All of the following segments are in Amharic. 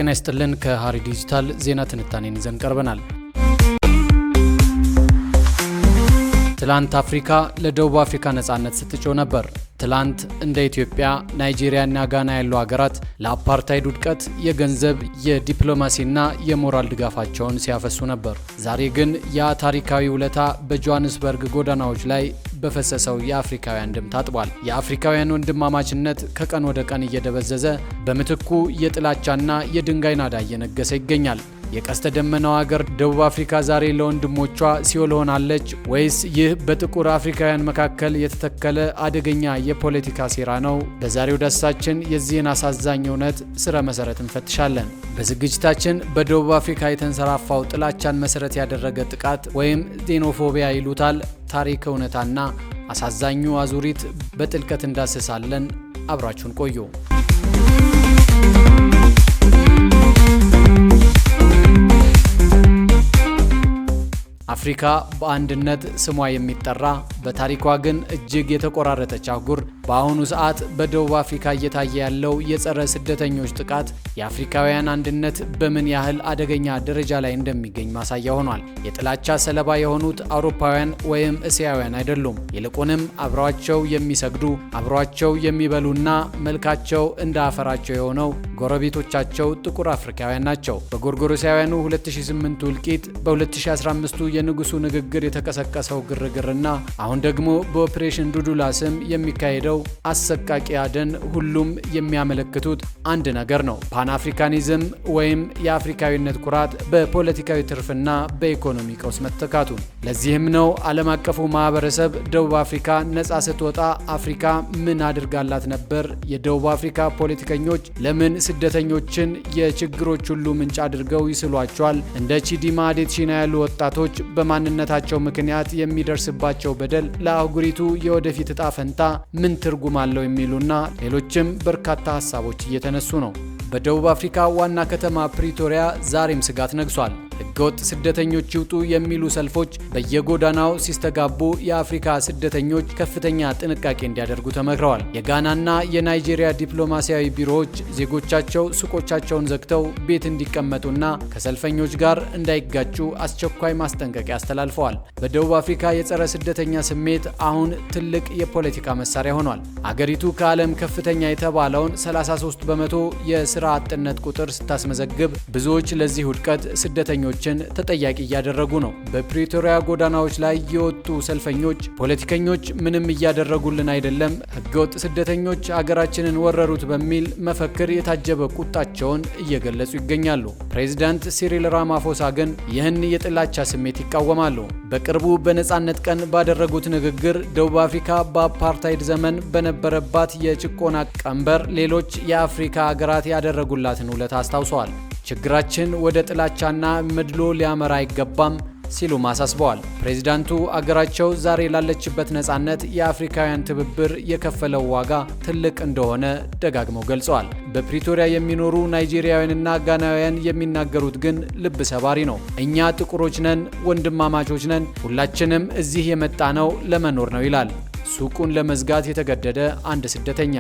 ጤና ይስጥልን ከሐረሪ ዲጂታል ዜና ትንታኔን ይዘን ቀርበናል። ትላንት አፍሪካ ለደቡብ አፍሪካ ነጻነት ስትጮህ ነበር። ትላንት እንደ ኢትዮጵያ፣ ናይጄሪያና ጋና ያሉ ሀገራት ለአፓርታይድ ውድቀት የገንዘብ የዲፕሎማሲና የሞራል ድጋፋቸውን ሲያፈሱ ነበር። ዛሬ ግን ያ ታሪካዊ ውለታ በጆሃንስበርግ ጎዳናዎች ላይ በፈሰሰው የአፍሪካውያን ደም ታጥቧል። የአፍሪካውያን ወንድማማችነት ከቀን ወደ ቀን እየደበዘዘ በምትኩ የጥላቻና የድንጋይ ናዳ እየነገሰ ይገኛል። የቀስተ ደመናው ሀገር ደቡብ አፍሪካ ዛሬ ለወንድሞቿ ሲኦል ሆናለች ወይስ ይህ በጥቁር አፍሪካውያን መካከል የተተከለ አደገኛ የፖለቲካ ሴራ ነው? በዛሬው ዳሰሳችን የዚህን አሳዛኝ እውነት ስረ መሰረት እንፈትሻለን። በዝግጅታችን በደቡብ አፍሪካ የተንሰራፋው ጥላቻን መሰረት ያደረገ ጥቃት ወይም ዜኖፎቢያ ይሉታል ታሪክ እውነታና አሳዛኙ አዙሪት በጥልቀት እንዳስሳለን። አብራችሁን ቆዩ። አፍሪካ በአንድነት ስሟ የሚጠራ በታሪኳ ግን እጅግ የተቆራረጠች አህጉር በአሁኑ ሰዓት በደቡብ አፍሪካ እየታየ ያለው የጸረ ስደተኞች ጥቃት የአፍሪካውያን አንድነት በምን ያህል አደገኛ ደረጃ ላይ እንደሚገኝ ማሳያ ሆኗል። የጥላቻ ሰለባ የሆኑት አውሮፓውያን ወይም እስያውያን አይደሉም። ይልቁንም አብረዋቸው የሚሰግዱ አብረዋቸው የሚበሉና መልካቸው እንደ አፈራቸው የሆነው ጎረቤቶቻቸው ጥቁር አፍሪካውያን ናቸው። በጎርጎሮሳውያኑ 2008 እልቂት በ2015 የንጉሱ ንግግር የተቀሰቀሰው ግርግርና አሁን ደግሞ በኦፕሬሽን ዱዱላ ስም የሚካሄደው አሰቃቂ አደን ሁሉም የሚያመለክቱት አንድ ነገር ነው። ፓን አፍሪካኒዝም ወይም የአፍሪካዊነት ኩራት በፖለቲካዊ ትርፍና በኢኮኖሚ ቀውስ መተካቱ። ለዚህም ነው ዓለም አቀፉ ማህበረሰብ ደቡብ አፍሪካ ነጻ ስትወጣ አፍሪካ ምን አድርጋላት ነበር? የደቡብ አፍሪካ ፖለቲከኞች ለምን ስደተኞችን የችግሮች ሁሉ ምንጭ አድርገው ይስሏቸዋል? እንደ ቺዲማ አዴትሺና ያሉ ወጣቶች በማንነታቸው ምክንያት የሚደርስባቸው በደል ለአህጉሪቱ የወደፊት ዕጣ ፈንታ ምን ትርጉም አለው? የሚሉና ሌሎችም በርካታ ሀሳቦች እየተነሱ ነው። በደቡብ አፍሪካ ዋና ከተማ ፕሪቶሪያ ዛሬም ስጋት ነግሷል። ህገወጥ ስደተኞች ይውጡ የሚሉ ሰልፎች በየጎዳናው ሲስተጋቡ የአፍሪካ ስደተኞች ከፍተኛ ጥንቃቄ እንዲያደርጉ ተመክረዋል። የጋናና የናይጄሪያ ዲፕሎማሲያዊ ቢሮዎች ዜጎቻቸው ሱቆቻቸውን ዘግተው ቤት እንዲቀመጡና ከሰልፈኞች ጋር እንዳይጋጩ አስቸኳይ ማስጠንቀቂያ አስተላልፈዋል። በደቡብ አፍሪካ የጸረ ስደተኛ ስሜት አሁን ትልቅ የፖለቲካ መሳሪያ ሆኗል። አገሪቱ ከዓለም ከፍተኛ የተባለውን 33 በመቶ የስራ አጥነት ቁጥር ስታስመዘግብ ብዙዎች ለዚህ ውድቀት ስደተኞችን ተጠያቂ እያደረጉ ነው። በፕሪቶሪያ ጎዳናዎች ላይ የወጡ ሰልፈኞች ፖለቲከኞች ምንም እያደረጉልን አይደለም፣ ህገወጥ ስደተኞች አገራችንን ወረሩት በሚል መፈክር የታጀበ ቁጣቸውን እየገለጹ ይገኛሉ። ፕሬዚዳንት ሲሪል ራማፎሳ ግን ይህን የጥላቻ ስሜት ይቃወማሉ። በቅርቡ በነጻነት ቀን ባደረጉት ንግግር ደቡብ አፍሪካ በአፓርታይድ ዘመን በነበረባት የጭቆና ቀንበር ሌሎች የአፍሪካ ሀገራት ያደረጉላትን ውለታ አስታውሰዋል። ችግራችን ወደ ጥላቻና መድሎ ሊያመራ አይገባም ሲሉም አሳስበዋል። ፕሬዚዳንቱ አገራቸው ዛሬ ላለችበት ነጻነት የአፍሪካውያን ትብብር የከፈለው ዋጋ ትልቅ እንደሆነ ደጋግመው ገልጸዋል። በፕሪቶሪያ የሚኖሩ ናይጄሪያውያንና ጋናውያን የሚናገሩት ግን ልብ ሰባሪ ነው። እኛ ጥቁሮች ነን፣ ወንድማማቾች ነን፣ ሁላችንም እዚህ የመጣ ነው ለመኖር ነው ይላል ሱቁን ለመዝጋት የተገደደ አንድ ስደተኛ።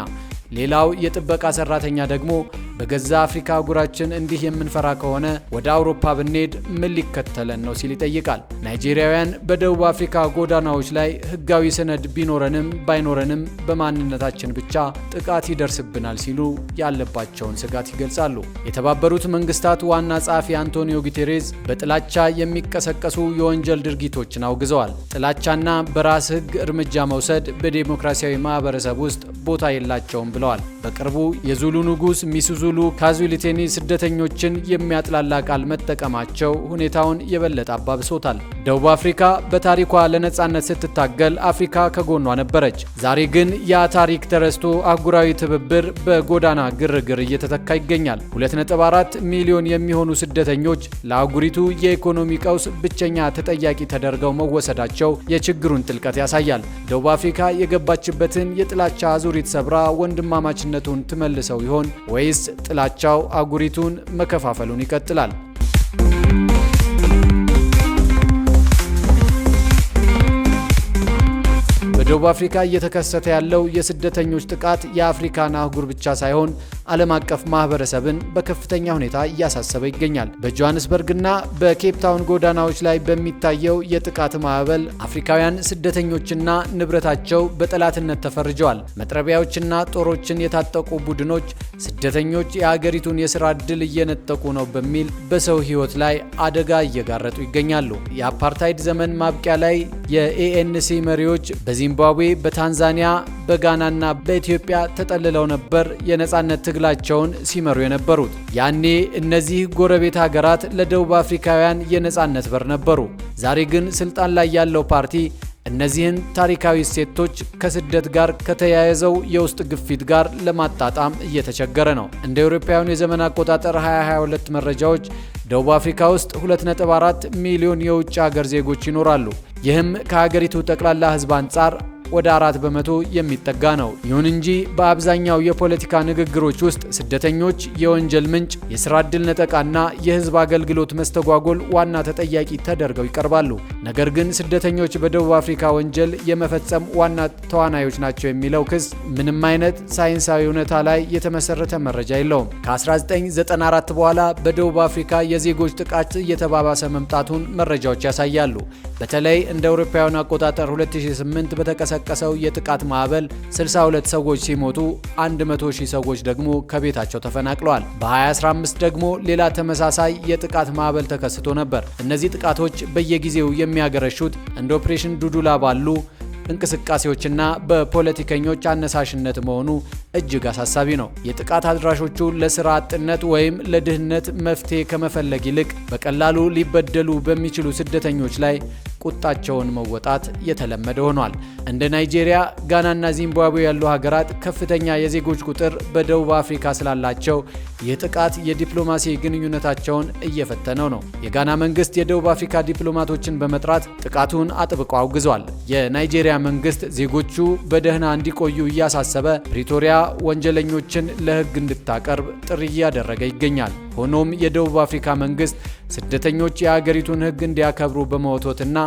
ሌላው የጥበቃ ሰራተኛ ደግሞ በገዛ አፍሪካ አህጉራችን እንዲህ የምንፈራ ከሆነ ወደ አውሮፓ ብንሄድ ምን ሊከተለን ነው ሲል ይጠይቃል። ናይጄሪያውያን በደቡብ አፍሪካ ጎዳናዎች ላይ ህጋዊ ሰነድ ቢኖረንም ባይኖረንም በማንነታችን ብቻ ጥቃት ይደርስብናል ሲሉ ያለባቸውን ስጋት ይገልጻሉ። የተባበሩት መንግስታት ዋና ጸሐፊ አንቶኒዮ ጉቴሬዝ በጥላቻ የሚቀሰቀሱ የወንጀል ድርጊቶችን አውግዘዋል። ጥላቻና በራስ ህግ እርምጃ መውሰድ በዲሞክራሲያዊ ማህበረሰብ ውስጥ ቦታ የላቸውም ብለዋል። በቅርቡ የዙሉ ንጉስ ሚሱዙሉ ካዙሊቴኒ ስደተኞችን የሚያጥላላ ቃል መጠቀማቸው ሁኔታውን የበለጠ አባብሶታል። ደቡብ አፍሪካ በታሪኳ ለነጻነት ስትታገል አፍሪካ ከጎኗ ነበረች። ዛሬ ግን ያ ታሪክ ተረስቶ አህጉራዊ ትብብር በጎዳና ግርግር እየተተካ ይገኛል። 2.4 ሚሊዮን የሚሆኑ ስደተኞች ለአህጉሪቱ የኢኮኖሚ ቀውስ ብቸኛ ተጠያቂ ተደርገው መወሰዳቸው የችግሩን ጥልቀት ያሳያል። ደቡብ አፍሪካ የገባችበትን የጥላቻ አዙሪት ሰብራ ወንድማማችነቱን ትመልሰው ይሆን ወይስ ጥላቻው አህጉሪቱን መከፋፈሉን ይቀጥላል? በደቡብ አፍሪካ እየተከሰተ ያለው የስደተኞች ጥቃት የአፍሪካን አህጉር ብቻ ሳይሆን ዓለም አቀፍ ማህበረሰብን በከፍተኛ ሁኔታ እያሳሰበ ይገኛል። በጆሃንስበርግና በኬፕ ታውን ጎዳናዎች ላይ በሚታየው የጥቃት ማዕበል አፍሪካውያን ስደተኞችና ንብረታቸው በጠላትነት ተፈርጀዋል። መጥረቢያዎችና ጦሮችን የታጠቁ ቡድኖች ስደተኞች የአገሪቱን የሥራ ዕድል እየነጠቁ ነው በሚል በሰው ሕይወት ላይ አደጋ እየጋረጡ ይገኛሉ። የአፓርታይድ ዘመን ማብቂያ ላይ የኤኤንሲ መሪዎች በዚምባብዌ፣ በታንዛኒያ፣ በጋናና በኢትዮጵያ ተጠልለው ነበር የነጻነት ትግላቸውን ሲመሩ የነበሩት። ያኔ እነዚህ ጎረቤት ሀገራት ለደቡብ አፍሪካውያን የነጻነት በር ነበሩ። ዛሬ ግን ስልጣን ላይ ያለው ፓርቲ እነዚህን ታሪካዊ እሴቶች ከስደት ጋር ከተያያዘው የውስጥ ግፊት ጋር ለማጣጣም እየተቸገረ ነው። እንደ አውሮፓውያኑ የዘመን አቆጣጠር 2022 መረጃዎች ደቡብ አፍሪካ ውስጥ 2.4 ሚሊዮን የውጭ ሀገር ዜጎች ይኖራሉ። ይህም ከሀገሪቱ ጠቅላላ ሕዝብ አንጻር ወደ 4 በመቶ የሚጠጋ ነው። ይሁን እንጂ በአብዛኛው የፖለቲካ ንግግሮች ውስጥ ስደተኞች የወንጀል ምንጭ፣ የሥራ ዕድል ነጠቃና የሕዝብ አገልግሎት መስተጓጎል ዋና ተጠያቂ ተደርገው ይቀርባሉ። ነገር ግን ስደተኞች በደቡብ አፍሪካ ወንጀል የመፈጸም ዋና ተዋናዮች ናቸው የሚለው ክስ ምንም አይነት ሳይንሳዊ እውነታ ላይ የተመሰረተ መረጃ የለውም። ከ1994 በኋላ በደቡብ አፍሪካ የዜጎች ጥቃት እየተባባሰ መምጣቱን መረጃዎች ያሳያሉ። በተለይ እንደ አውሮፓውያን አቆጣጠር 2008 በተቀሰቀሰው የጥቃት ማዕበል 62 ሰዎች ሲሞቱ 100,000 ሰዎች ደግሞ ከቤታቸው ተፈናቅለዋል። በ2015 ደግሞ ሌላ ተመሳሳይ የጥቃት ማዕበል ተከስቶ ነበር። እነዚህ ጥቃቶች በየጊዜው የሚያገረሹት እንደ ኦፕሬሽን ዱዱላ ባሉ እንቅስቃሴዎችና በፖለቲከኞች አነሳሽነት መሆኑ እጅግ አሳሳቢ ነው። የጥቃት አድራሾቹ ለሥራ አጥነት ወይም ለድህነት መፍትሄ ከመፈለግ ይልቅ በቀላሉ ሊበደሉ በሚችሉ ስደተኞች ላይ ቁጣቸውን መወጣት የተለመደ ሆኗል። እንደ ናይጄሪያ፣ ጋናና ዚምባብዌ ያሉ ሀገራት ከፍተኛ የዜጎች ቁጥር በደቡብ አፍሪካ ስላላቸው ይህ ጥቃት የዲፕሎማሲ ግንኙነታቸውን እየፈተነው ነው። የጋና መንግስት የደቡብ አፍሪካ ዲፕሎማቶችን በመጥራት ጥቃቱን አጥብቆ አውግዟል። የናይጄሪያ መንግስት ዜጎቹ በደህና እንዲቆዩ እያሳሰበ ፕሪቶሪያ ወንጀለኞችን ለሕግ እንድታቀርብ ጥሪ እያደረገ ይገኛል። ሆኖም የደቡብ አፍሪካ መንግስት ስደተኞች የአገሪቱን ሕግ እንዲያከብሩ በመወትወትና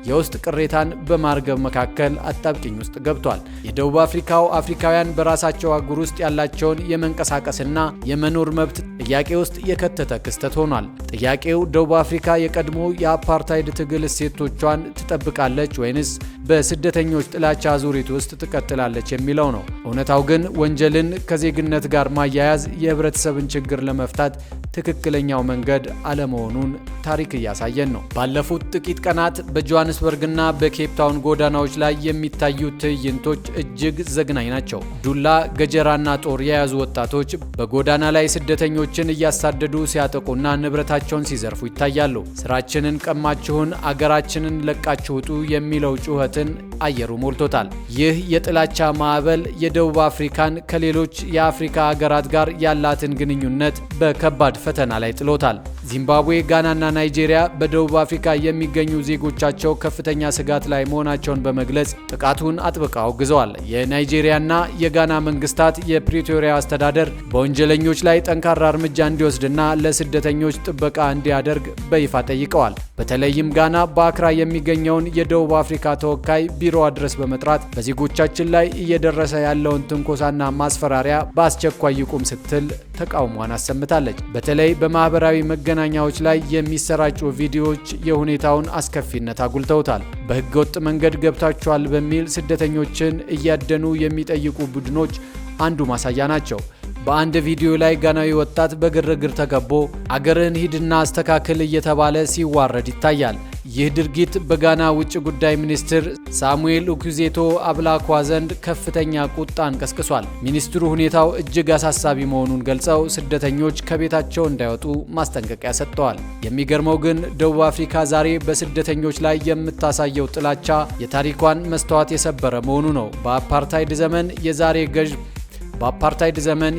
የውስጥ ቅሬታን በማርገብ መካከል አጣብቂኝ ውስጥ ገብቷል። የደቡብ አፍሪካው አፍሪካውያን በራሳቸው አህጉር ውስጥ ያላቸውን የመንቀሳቀስና የመኖር መብት ጥያቄ ውስጥ የከተተ ክስተት ሆኗል። ጥያቄው ደቡብ አፍሪካ የቀድሞ የአፓርታይድ ትግል እሴቶቿን ትጠብቃለች ወይንስ በስደተኞች ጥላቻ አዙሪት ውስጥ ትቀጥላለች የሚለው ነው። እውነታው ግን ወንጀልን ከዜግነት ጋር ማያያዝ የህብረተሰብን ችግር ለመፍታት ትክክለኛው መንገድ አለመሆኑን ታሪክ እያሳየን ነው። ባለፉት ጥቂት ቀናት በጆሃንስበርግና በኬፕ ታውን ጎዳናዎች ላይ የሚታዩት ትዕይንቶች እጅግ ዘግናኝ ናቸው። ዱላ፣ ገጀራና ጦር የያዙ ወጣቶች በጎዳና ላይ ስደተኞችን እያሳደዱ ሲያጠቁና ንብረታቸውን ሲዘርፉ ይታያሉ። ስራችንን ቀማችሁን፣ አገራችንን ለቃችሁ ውጡ የሚለው ጩኸትን አየሩ ሞልቶታል። ይህ የጥላቻ ማዕበል የደቡብ አፍሪካን ከሌሎች የአፍሪካ አገራት ጋር ያላትን ግንኙነት በከባድ ፈተና ላይ ጥሎታል። ዚምባብዌ፣ ጋናና ናይጄሪያ በደቡብ አፍሪካ የሚገኙ ዜጎቻቸው ከፍተኛ ስጋት ላይ መሆናቸውን በመግለጽ ጥቃቱን አጥብቀው አውግዘዋል። የናይጄሪያና የጋና መንግስታት የፕሪቶሪያ አስተዳደር በወንጀለኞች ላይ ጠንካራ እርምጃ እንዲወስድና ለስደተኞች ጥበቃ እንዲያደርግ በይፋ ጠይቀዋል። በተለይም ጋና በአክራ የሚገኘውን የደቡብ አፍሪካ ተወካይ ቢሮዋ ድረስ በመጥራት በዜጎቻችን ላይ እየደረሰ ያለውን ትንኮሳና ማስፈራሪያ በአስቸኳይ ይቁም ስትል ተቃውሟን አሰምታለች። በተለይ በማህበራዊ መገናኛዎች ላይ የሚሰራጩ ቪዲዮዎች የሁኔታውን አስከፊነት አጉልተውታል። በህገወጥ መንገድ ገብታችኋል በሚል ስደተኞችን እያደኑ የሚጠይቁ ቡድኖች አንዱ ማሳያ ናቸው። በአንድ ቪዲዮ ላይ ጋናዊ ወጣት በግርግር ተከቦ አገርን ሂድና አስተካክል እየተባለ ሲዋረድ ይታያል። ይህ ድርጊት በጋና ውጭ ጉዳይ ሚኒስትር ሳሙኤል ኡኩዜቶ አብላኳ ዘንድ ከፍተኛ ቁጣን ቀስቅሷል። ሚኒስትሩ ሁኔታው እጅግ አሳሳቢ መሆኑን ገልጸው ስደተኞች ከቤታቸው እንዳይወጡ ማስጠንቀቂያ ሰጥተዋል። የሚገርመው ግን ደቡብ አፍሪካ ዛሬ በስደተኞች ላይ የምታሳየው ጥላቻ የታሪኳን መስተዋት የሰበረ መሆኑ ነው። በአፓርታይድ ዘመን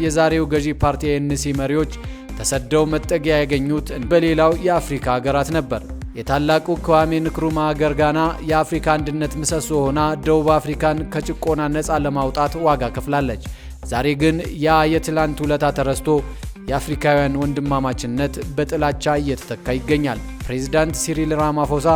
የዛሬው ገዢ ፓርቲ ANC መሪዎች ተሰደው መጠጊያ ያገኙት በሌላው የአፍሪካ ሀገራት ነበር። የታላቁ ክዋሜ ንክሩማ ሀገር ጋና የአፍሪካ አንድነት ምሰሶ ሆና ደቡብ አፍሪካን ከጭቆና ነፃ ለማውጣት ዋጋ ከፍላለች። ዛሬ ግን ያ የትላንት ውለታ ተረስቶ የአፍሪካውያን ወንድማማችነት በጥላቻ እየተተካ ይገኛል። ፕሬዚዳንት ሲሪል ራማፎሳ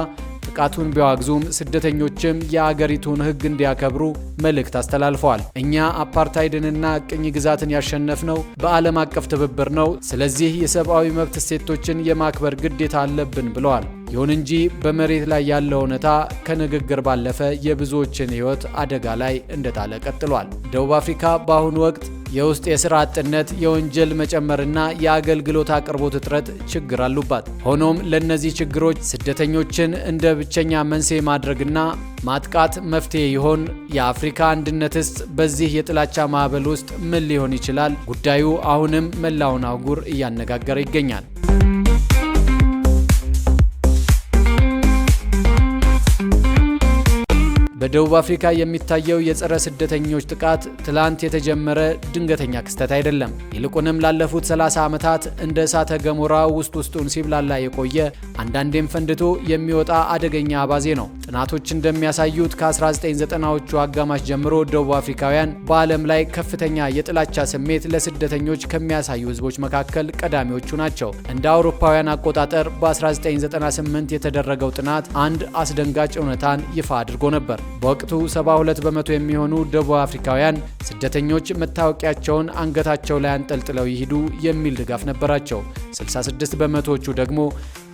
ጥቃቱን ቢያወግዙም ስደተኞችም የአገሪቱን ሕግ እንዲያከብሩ መልእክት አስተላልፈዋል። እኛ አፓርታይድንና ቅኝ ግዛትን ያሸነፍነው በዓለም አቀፍ ትብብር ነው። ስለዚህ የሰብአዊ መብት እሴቶችን የማክበር ግዴታ አለብን ብለዋል። ይሁን እንጂ በመሬት ላይ ያለው እውነታ ከንግግር ባለፈ የብዙዎችን ሕይወት አደጋ ላይ እንደጣለ ቀጥሏል። ደቡብ አፍሪካ በአሁኑ ወቅት የውስጥ የሥራ አጥነት፣ የወንጀል መጨመርና የአገልግሎት አቅርቦት እጥረት ችግር አሉባት። ሆኖም ለእነዚህ ችግሮች ስደተኞችን እንደ ብቸኛ መንስኤ ማድረግና ማጥቃት መፍትሄ ይሆን? የአፍሪካ አንድነትስ በዚህ የጥላቻ ማዕበል ውስጥ ምን ሊሆን ይችላል? ጉዳዩ አሁንም መላውን አህጉር እያነጋገረ ይገኛል። በደቡብ አፍሪካ የሚታየው የጸረ ስደተኞች ጥቃት ትላንት የተጀመረ ድንገተኛ ክስተት አይደለም። ይልቁንም ላለፉት 30 ዓመታት እንደ እሳተ ገሞራ ውስጡን ሲብላላ የቆየ አንዳንዴም ፈንድቶ የሚወጣ አደገኛ አባዜ ነው። ጥናቶች እንደሚያሳዩት ከ1990ዎቹ አጋማሽ ጀምሮ ደቡብ አፍሪካውያን በዓለም ላይ ከፍተኛ የጥላቻ ስሜት ለስደተኞች ከሚያሳዩ ሕዝቦች መካከል ቀዳሚዎቹ ናቸው። እንደ አውሮፓውያን አቆጣጠር በ1998 የተደረገው ጥናት አንድ አስደንጋጭ እውነታን ይፋ አድርጎ ነበር። በወቅቱ 72 በመቶ የሚሆኑ ደቡብ አፍሪካውያን ስደተኞች መታወቂያቸውን አንገታቸው ላይ አንጠልጥለው ይሂዱ የሚል ድጋፍ ነበራቸው። 66 በመቶዎቹ ደግሞ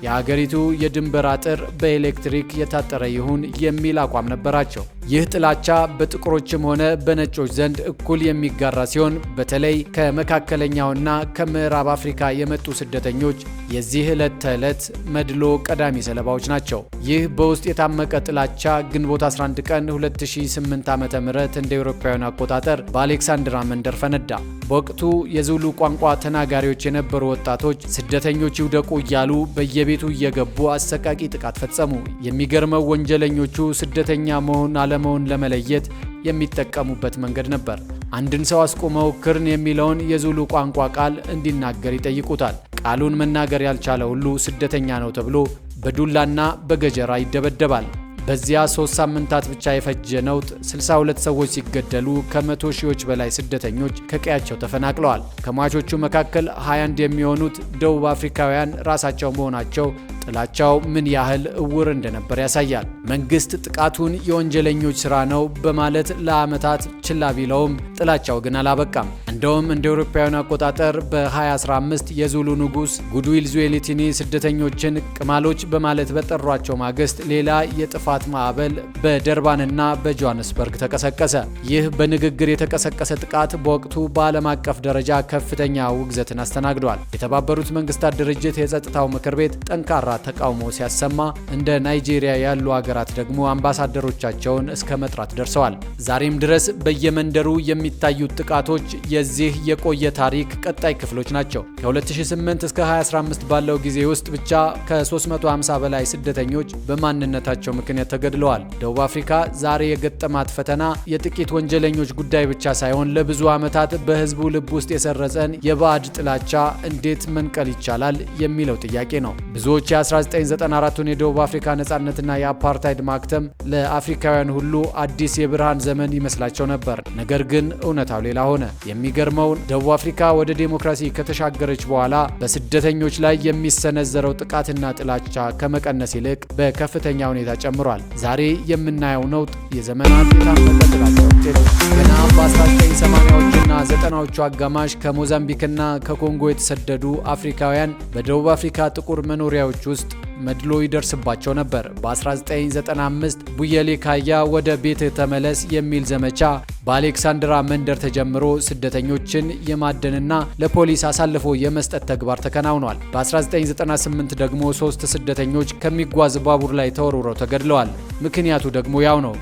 የሀገሪቱ የድንበር አጥር በኤሌክትሪክ የታጠረ ይሁን የሚል አቋም ነበራቸው። ይህ ጥላቻ በጥቁሮችም ሆነ በነጮች ዘንድ እኩል የሚጋራ ሲሆን በተለይ ከመካከለኛውና ከምዕራብ አፍሪካ የመጡ ስደተኞች የዚህ ዕለት ተዕለት መድሎ ቀዳሚ ሰለባዎች ናቸው። ይህ በውስጥ የታመቀ ጥላቻ ግንቦት 11 ቀን 2008 ዓ.ም እንደ አውሮፓውያን አቆጣጠር በአሌክሳንድራ መንደር ፈነዳ። በወቅቱ የዙሉ ቋንቋ ተናጋሪዎች የነበሩ ወጣቶች ስደተኞች ይውደቁ እያሉ በየቤቱ እየገቡ አሰቃቂ ጥቃት ፈጸሙ። የሚገርመው ወንጀለኞቹ ስደተኛ መሆን አለመሆን ለመለየት የሚጠቀሙበት መንገድ ነበር። አንድን ሰው አስቆመው ክርን የሚለውን የዙሉ ቋንቋ ቃል እንዲናገር ይጠይቁታል። ቃሉን መናገር ያልቻለ ሁሉ ስደተኛ ነው ተብሎ በዱላና በገጀራ ይደበደባል። በዚያ 3 ሳምንታት ብቻ የፈጀ ነውጥ 62 ሰዎች ሲገደሉ ከ100 ሺዎች በላይ ስደተኞች ከቀያቸው ተፈናቅለዋል። ከሟቾቹ መካከል 21 የሚሆኑት ደቡብ አፍሪካውያን ራሳቸው መሆናቸው ጥላቻው ምን ያህል እውር እንደነበር ያሳያል። መንግስት ጥቃቱን የወንጀለኞች ስራ ነው በማለት ለዓመታት ችላ ቢለውም ጥላቻው ግን አላበቃም። እንደውም እንደ አውሮፓውያን አቆጣጠር በ2015 የዙሉ ንጉስ ጉድዊል ዙዌሊቲኒ ስደተኞችን ቅማሎች በማለት በጠሯቸው ማግስት ሌላ የጥፋት ማዕበል በደርባንና በጆሃንስበርግ ተቀሰቀሰ። ይህ በንግግር የተቀሰቀሰ ጥቃት በወቅቱ በዓለም አቀፍ ደረጃ ከፍተኛ ውግዘትን አስተናግዷል። የተባበሩት መንግስታት ድርጅት የጸጥታው ምክር ቤት ጠንካራ ተቃውሞ ሲያሰማ እንደ ናይጄሪያ ያሉ ሀገራት ደግሞ አምባሳደሮቻቸውን እስከ መጥራት ደርሰዋል። ዛሬም ድረስ በየመንደሩ የሚታዩት ጥቃቶች የዚህ የቆየ ታሪክ ቀጣይ ክፍሎች ናቸው። ከ2008 እስከ 2015 ባለው ጊዜ ውስጥ ብቻ ከ350 በላይ ስደተኞች በማንነታቸው ምክንያት ተገድለዋል። ደቡብ አፍሪካ ዛሬ የገጠማት ፈተና የጥቂት ወንጀለኞች ጉዳይ ብቻ ሳይሆን ለብዙ ዓመታት በህዝቡ ልብ ውስጥ የሰረጸን የባዕድ ጥላቻ እንዴት መንቀል ይቻላል የሚለው ጥያቄ ነው። ብዙዎች የ1994ቱን የደቡብ አፍሪካ ነጻነትና የአፓርታይድ ማክተም ለአፍሪካውያን ሁሉ አዲስ የብርሃን ዘመን ይመስላቸው ነበር። ነገር ግን እውነታው ሌላ ሆነ። የሚገርመው ደቡብ አፍሪካ ወደ ዴሞክራሲ ከተሻገረች በኋላ በስደተኞች ላይ የሚሰነዘረው ጥቃትና ጥላቻ ከመቀነስ ይልቅ በከፍተኛ ሁኔታ ጨምሯል። ዛሬ የምናየው ነውጥ የዘመናት የታመቀ ጥላቻ ውጤት ገና በ1980ዎቹና 90ዎቹ አጋማሽ ከሞዛምቢክና ከኮንጎ የተሰደዱ አፍሪካውያን በደቡብ አፍሪካ ጥቁር መኖሪያዎች ውስጥ መድሎ ይደርስባቸው ነበር። በ1995 ቡየሌ ካያ ወደ ቤት ተመለስ የሚል ዘመቻ በአሌክሳንድራ መንደር ተጀምሮ ስደተኞችን የማደንና ለፖሊስ አሳልፎ የመስጠት ተግባር ተከናውኗል። በ1998 ደግሞ 3 ስደተኞች ከሚጓዝ ባቡር ላይ ተወርውረው ተገድለዋል። ምክንያቱ ደግሞ ያው ነው።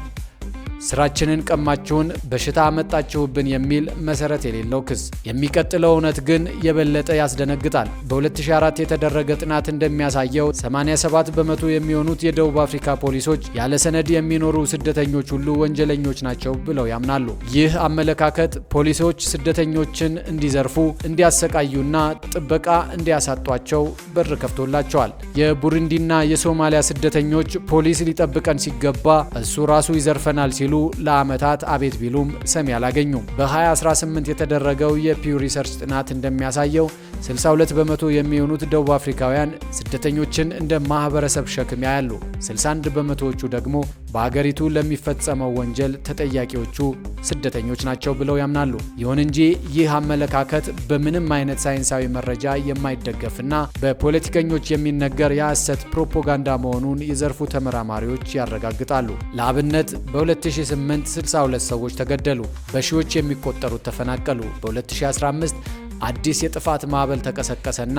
ስራችንን ቀማችሁን፣ በሽታ አመጣችሁብን የሚል መሰረት የሌለው ክስ። የሚቀጥለው እውነት ግን የበለጠ ያስደነግጣል። በ2004 የተደረገ ጥናት እንደሚያሳየው 87 በመቶ የሚሆኑት የደቡብ አፍሪካ ፖሊሶች ያለ ሰነድ የሚኖሩ ስደተኞች ሁሉ ወንጀለኞች ናቸው ብለው ያምናሉ። ይህ አመለካከት ፖሊሶች ስደተኞችን እንዲዘርፉ፣ እንዲያሰቃዩና ጥበቃ እንዲያሳጧቸው በር ከፍቶላቸዋል። የቡሩንዲና የሶማሊያ ስደተኞች ፖሊስ ሊጠብቀን ሲገባ እሱ ራሱ ይዘርፈናል ሲሉ ለዓመታት አቤት ቢሉም ሰሚ አላገኙም። በ2018 የተደረገው የፒው ሪሰርች ጥናት እንደሚያሳየው 62 በመቶ የሚሆኑት ደቡብ አፍሪካውያን ስደተኞችን እንደ ማህበረሰብ ሸክም ያያሉ። 61 በመቶዎቹ ደግሞ በአገሪቱ ለሚፈጸመው ወንጀል ተጠያቂዎቹ ስደተኞች ናቸው ብለው ያምናሉ። ይሁን እንጂ ይህ አመለካከት በምንም አይነት ሳይንሳዊ መረጃ የማይደገፍና በፖለቲከኞች የሚነገር የሐሰት ፕሮፓጋንዳ መሆኑን የዘርፉ ተመራማሪዎች ያረጋግጣሉ። ለአብነት በ2008 62 ሰዎች ተገደሉ፣ በሺዎች የሚቆጠሩት ተፈናቀሉ። በ2015 አዲስ የጥፋት ማዕበል ተቀሰቀሰና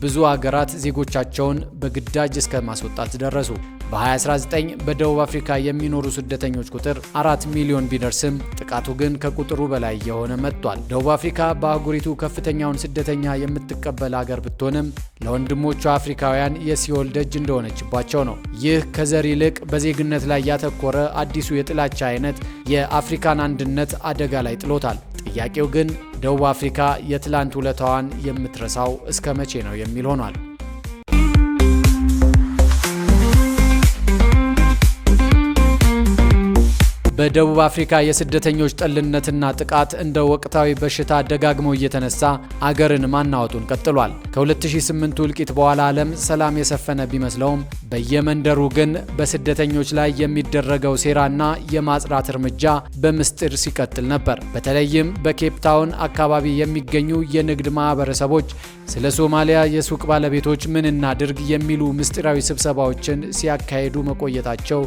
ብዙ አገራት ዜጎቻቸውን በግዳጅ እስከ ማስወጣት ደረሱ። በ2019 በደቡብ አፍሪካ የሚኖሩ ስደተኞች ቁጥር 4 ሚሊዮን ቢደርስም ጥቃቱ ግን ከቁጥሩ በላይ የሆነ መጥቷል። ደቡብ አፍሪካ በአህጉሪቱ ከፍተኛውን ስደተኛ የምትቀበል አገር ብትሆንም ለወንድሞቿ አፍሪካውያን የሲኦል ደጅ እንደሆነችባቸው ነው። ይህ ከዘር ይልቅ በዜግነት ላይ ያተኮረ አዲሱ የጥላቻ አይነት የአፍሪካን አንድነት አደጋ ላይ ጥሎታል። ጥያቄው ግን ደቡብ አፍሪካ የትላንት ውለታዋን የምትረሳው እስከ መቼ ነው የሚል ሆኗል። በደቡብ አፍሪካ የስደተኞች ጠልነትና ጥቃት እንደ ወቅታዊ በሽታ ደጋግሞ እየተነሳ አገርን ማናወጡን ቀጥሏል። ከ2008 እልቂት በኋላ ዓለም ሰላም የሰፈነ ቢመስለውም በየመንደሩ ግን በስደተኞች ላይ የሚደረገው ሴራና የማጽዳት እርምጃ በምስጢር ሲቀጥል ነበር። በተለይም በኬፕ ታውን አካባቢ የሚገኙ የንግድ ማህበረሰቦች ስለ ሶማሊያ የሱቅ ባለቤቶች ምን እናድርግ የሚሉ ምስጢራዊ ስብሰባዎችን ሲያካሂዱ መቆየታቸው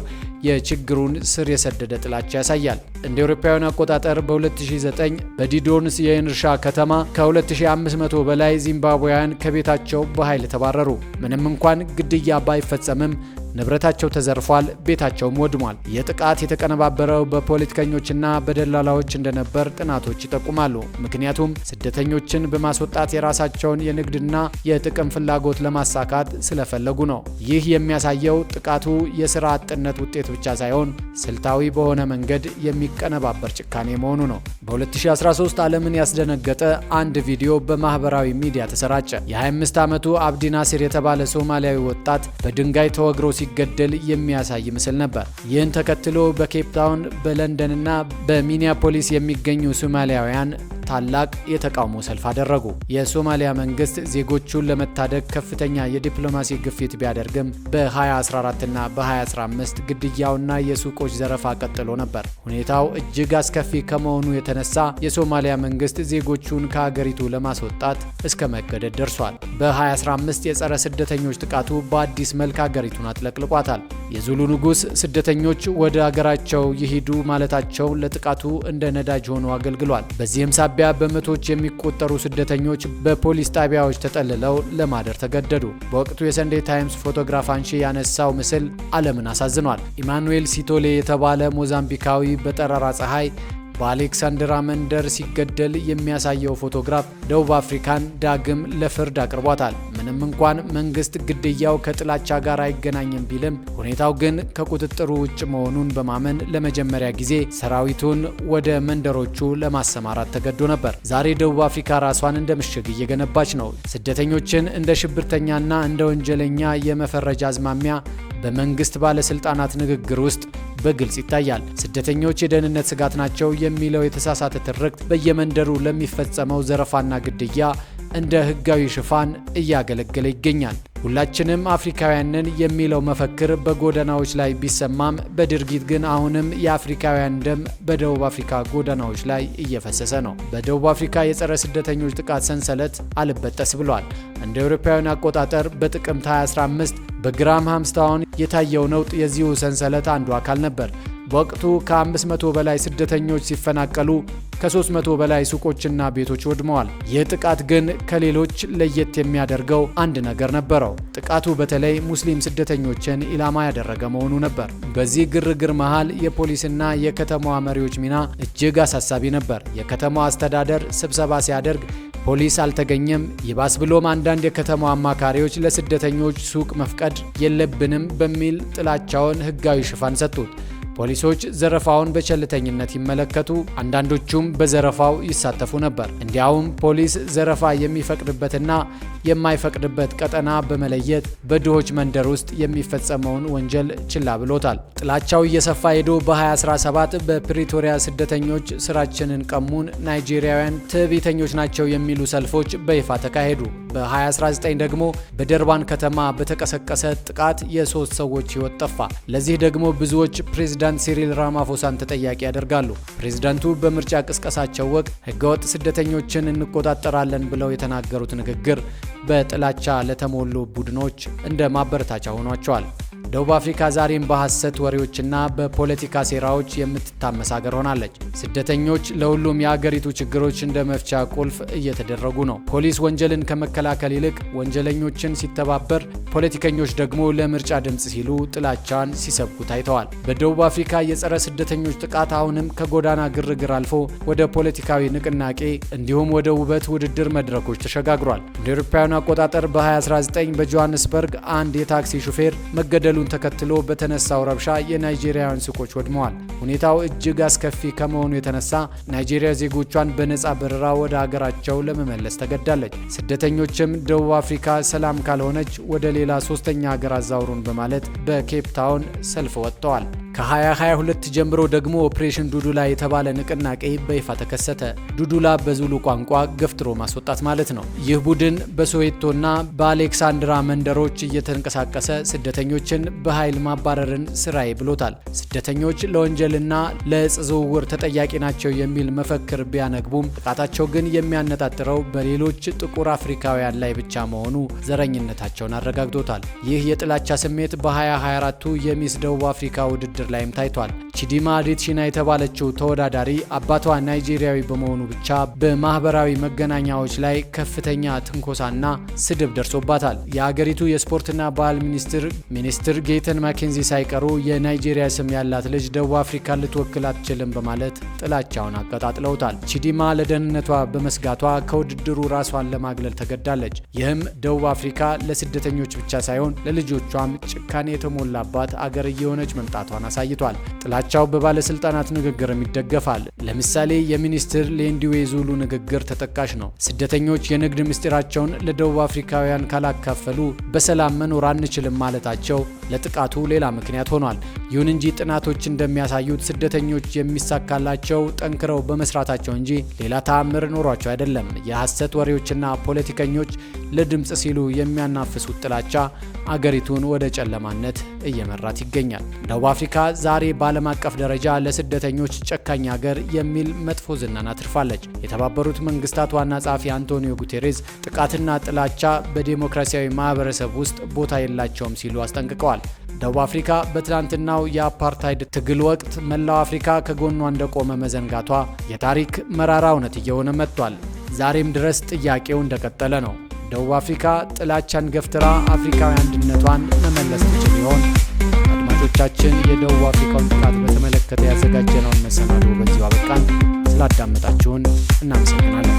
የችግሩን ስር የሰደደ ጥላቻ ያሳያል። እንደ አውሮፓውያን አቆጣጠር በ2009 በዲዶንስ የእርሻ ከተማ ከ2500 በላይ ዚምባብዌያን ከቤታቸው በኃይል ተባረሩ። ምንም እንኳን ግድያ ባይፈጸምም ንብረታቸው ተዘርፏል፣ ቤታቸውም ወድሟል። የጥቃት የተቀነባበረው በፖለቲከኞችና በደላላዎች እንደነበር ጥናቶች ይጠቁማሉ። ምክንያቱም ስደተኞችን በማስወጣት የራሳቸውን የንግድና የጥቅም ፍላጎት ለማሳካት ስለፈለጉ ነው። ይህ የሚያሳየው ጥቃቱ የሥራ አጥነት ውጤት ብቻ ሳይሆን ስልታዊ በሆነ መንገድ የሚቀነባበር ጭካኔ መሆኑ ነው። በ2013 ዓለምን ያስደነገጠ አንድ ቪዲዮ በማህበራዊ ሚዲያ ተሰራጨ። የ25 ዓመቱ አብዲ ናሲር የተባለ ሶማሊያዊ ወጣት በድንጋይ ተወግሮ ሲገደል የሚያሳይ ምስል ነበር። ይህን ተከትሎ በኬፕ ታውን፣ በለንደንና በሚኒያፖሊስ የሚገኙ ሶማሊያውያን ታላቅ የተቃውሞ ሰልፍ አደረጉ። የሶማሊያ መንግስት ዜጎቹን ለመታደግ ከፍተኛ የዲፕሎማሲ ግፊት ቢያደርግም በ2014 እና በ2015 ግድያውና የሱቆች ዘረፋ ቀጥሎ ነበር። ሁኔታው እጅግ አስከፊ ከመሆኑ የተነሳ የሶማሊያ መንግስት ዜጎቹን ከሀገሪቱ ለማስወጣት እስከ መገደድ ደርሷል። በ2015 የጸረ ስደተኞች ጥቃቱ በአዲስ መልክ ሀገሪቱን አጥለቅልቋታል። የዙሉ ንጉስ ስደተኞች ወደ ሀገራቸው ይሂዱ ማለታቸው ለጥቃቱ እንደ ነዳጅ ሆኖ አገልግሏል። በዚህም ሳቢያ በመቶዎች የሚቆጠሩ ስደተኞች በፖሊስ ጣቢያዎች ተጠልለው ለማደር ተገደዱ። በወቅቱ የሰንዴ ታይምስ ፎቶግራፍ አንሺ ያነሳው ምስል ዓለምን አሳዝኗል። ኢማኑኤል ሲቶሌ የተባለ ሞዛምቢካዊ በጠራራ ፀሐይ በአሌክሳንድራ መንደር ሲገደል የሚያሳየው ፎቶግራፍ ደቡብ አፍሪካን ዳግም ለፍርድ አቅርቧታል። ምንም እንኳን መንግስት ግድያው ከጥላቻ ጋር አይገናኝም ቢልም ሁኔታው ግን ከቁጥጥሩ ውጭ መሆኑን በማመን ለመጀመሪያ ጊዜ ሰራዊቱን ወደ መንደሮቹ ለማሰማራት ተገዶ ነበር። ዛሬ ደቡብ አፍሪካ ራሷን እንደ ምሽግ እየገነባች ነው። ስደተኞችን እንደ ሽብርተኛና እንደ ወንጀለኛ የመፈረጃ አዝማሚያ በመንግስት ባለስልጣናት ንግግር ውስጥ በግልጽ ይታያል። ስደተኞች የደህንነት ስጋት ናቸው የሚለው የተሳሳተ ትርክት በየመንደሩ ለሚፈጸመው ዘረፋና ግድያ እንደ ህጋዊ ሽፋን እያገለገለ ይገኛል። ሁላችንም አፍሪካውያንን የሚለው መፈክር በጎዳናዎች ላይ ቢሰማም በድርጊት ግን አሁንም የአፍሪካውያን ደም በደቡብ አፍሪካ ጎዳናዎች ላይ እየፈሰሰ ነው። በደቡብ አፍሪካ የጸረ ስደተኞች ጥቃት ሰንሰለት አልበጠስ ብሏል። እንደ አውሮፓውያን አቆጣጠር በጥቅምት 2015 በግራም ሃምስታውን የታየው ነውጥ የዚሁ ሰንሰለት አንዱ አካል ነበር። በወቅቱ ከ500 በላይ ስደተኞች ሲፈናቀሉ ከ300 በላይ ሱቆችና ቤቶች ወድመዋል። ይህ ጥቃት ግን ከሌሎች ለየት የሚያደርገው አንድ ነገር ነበረው። ጥቃቱ በተለይ ሙስሊም ስደተኞችን ኢላማ ያደረገ መሆኑ ነበር። በዚህ ግርግር መሃል የፖሊስና የከተማዋ መሪዎች ሚና እጅግ አሳሳቢ ነበር። የከተማዋ አስተዳደር ስብሰባ ሲያደርግ ፖሊስ አልተገኘም። ይባስ ብሎም አንዳንድ የከተማው አማካሪዎች ለስደተኞች ሱቅ መፍቀድ የለብንም በሚል ጥላቻውን ህጋዊ ሽፋን ሰጡት። ፖሊሶች ዘረፋውን በቸልተኝነት ይመለከቱ፣ አንዳንዶቹም በዘረፋው ይሳተፉ ነበር። እንዲያውም ፖሊስ ዘረፋ የሚፈቅድበትና የማይፈቅድበት ቀጠና በመለየት በድሆች መንደር ውስጥ የሚፈጸመውን ወንጀል ችላ ብሎታል። ጥላቻው እየሰፋ ሄዶ በ2017 በፕሪቶሪያ ስደተኞች ስራችንን ቀሙን፣ ናይጄሪያውያን ትዕቢተኞች ናቸው የሚሉ ሰልፎች በይፋ ተካሄዱ። በ2019 ደግሞ በደርባን ከተማ በተቀሰቀሰ ጥቃት የ3 ሰዎች ሕይወት ጠፋ። ለዚህ ደግሞ ብዙዎች ፕሬዝዳንት ሲሪል ራማፎሳን ተጠያቂ ያደርጋሉ። ፕሬዝዳንቱ በምርጫ ቅስቀሳቸው ወቅት ህገወጥ ስደተኞችን እንቆጣጠራለን ብለው የተናገሩት ንግግር በጥላቻ ለተሞሉ ቡድኖች እንደ ማበረታቻ ሆኗቸዋል። ደቡብ አፍሪካ ዛሬም በሐሰት ወሬዎችና በፖለቲካ ሴራዎች የምትታመስ ሀገር ሆናለች። ስደተኞች ለሁሉም የአገሪቱ ችግሮች እንደ መፍቻ ቁልፍ እየተደረጉ ነው። ፖሊስ ወንጀልን ከመከላከል ይልቅ ወንጀለኞችን ሲተባበር፣ ፖለቲከኞች ደግሞ ለምርጫ ድምፅ ሲሉ ጥላቻን ሲሰብኩ ታይተዋል። በደቡብ አፍሪካ የጸረ ስደተኞች ጥቃት አሁንም ከጎዳና ግርግር አልፎ ወደ ፖለቲካዊ ንቅናቄ እንዲሁም ወደ ውበት ውድድር መድረኮች ተሸጋግሯል። እንደ አውሮፓውያኑ አቆጣጠር በ2019 በጆሃንስበርግ አንድ የታክሲ ሹፌር መገደሉ ተከትሎ በተነሳው ረብሻ የናይጄሪያውያን ሱቆች ወድመዋል። ሁኔታው እጅግ አስከፊ ከመሆኑ የተነሳ ናይጄሪያ ዜጎቿን በነጻ በረራ ወደ ሀገራቸው ለመመለስ ተገዳለች። ስደተኞችም ደቡብ አፍሪካ ሰላም ካልሆነች ወደ ሌላ ሶስተኛ ሀገር አዛውሩን በማለት በኬፕ ታውን ሰልፍ ወጥተዋል። ከ2022 ጀምሮ ደግሞ ኦፕሬሽን ዱዱላ የተባለ ንቅናቄ በይፋ ተከሰተ። ዱዱላ በዙሉ ቋንቋ ገፍትሮ ማስወጣት ማለት ነው። ይህ ቡድን በሶዌቶና በአሌክሳንድራ መንደሮች እየተንቀሳቀሰ ስደተኞችን በኃይል ማባረርን ስራዬ ብሎታል። ስደተኞች ለወንጀልና ለእጽ ዝውውር ተጠያቂ ናቸው የሚል መፈክር ቢያነግቡም ጥቃታቸው ግን የሚያነጣጥረው በሌሎች ጥቁር አፍሪካውያን ላይ ብቻ መሆኑ ዘረኝነታቸውን አረጋግጦታል። ይህ የጥላቻ ስሜት በ2024ቱ የሚስ ደቡብ አፍሪካ ውድድር ላይም ታይቷል። ቺዲማ አዴትሺና የተባለችው ተወዳዳሪ አባቷ ናይጄሪያዊ በመሆኑ ብቻ በማህበራዊ መገናኛዎች ላይ ከፍተኛ ትንኮሳና ስድብ ደርሶባታል። የሀገሪቱ የስፖርትና ባህል ሚኒስትር ጌተን ማኬንዚ ሳይቀሩ የናይጄሪያ ስም ያላት ልጅ ደቡብ አፍሪካን ልትወክል አትችልም በማለት ጥላቻውን አቀጣጥለውታል። ቺዲማ ለደህንነቷ በመስጋቷ ከውድድሩ ራሷን ለማግለል ተገዳለች። ይህም ደቡብ አፍሪካ ለስደተኞች ብቻ ሳይሆን ለልጆቿም ጭካኔ የተሞላባት አገር እየሆነች መምጣቷን አሳይቷል። ጥላቻው በባለስልጣናት ንግግርም ይደገፋል። ለምሳሌ የሚኒስትር ሌንዲዌ ዙሉ ንግግር ተጠቃሽ ነው። ስደተኞች የንግድ ምስጢራቸውን ለደቡብ አፍሪካውያን ካላካፈሉ በሰላም መኖር አንችልም ማለታቸው ለጥቃቱ ሌላ ምክንያት ሆኗል። ይሁን እንጂ ጥናቶች እንደሚያሳዩት ስደተኞች የሚሳካላቸው ጠንክረው በመስራታቸው እንጂ ሌላ ተአምር ኖሯቸው አይደለም። የሐሰት ወሬዎችና ፖለቲከኞች ለድምፅ ሲሉ የሚያናፍሱት ጥላቻ አገሪቱን ወደ ጨለማነት እየመራት ይገኛል። ደቡብ አፍሪካ ዛሬ በዓለም አቀፍ ደረጃ ለስደተኞች ጨካኝ ሀገር የሚል መጥፎ ዝናን አትርፋለች። የተባበሩት መንግስታት ዋና ጸሐፊ አንቶኒዮ ጉቴሬዝ ጥቃትና ጥላቻ በዲሞክራሲያዊ ማህበረሰብ ውስጥ ቦታ የላቸውም ሲሉ አስጠንቅቀዋል። ደቡብ አፍሪካ በትላንትናው የአፓርታይድ ትግል ወቅት መላው አፍሪካ ከጎኗ እንደቆመ መዘንጋቷ የታሪክ መራራ እውነት እየሆነ መጥቷል። ዛሬም ድረስ ጥያቄው እንደቀጠለ ነው። ደቡብ አፍሪካ ጥላቻን ገፍትራ አፍሪካዊ አንድነቷን መመለስ ትችል ይሆን? አድማጮቻችን፣ የደቡብ አፍሪካውን ጥቃት በተመለከተ ያዘጋጀነውን መሰናዶ በዚሁ አበቃን። ስላዳመጣችሁን እናመሰግናለን።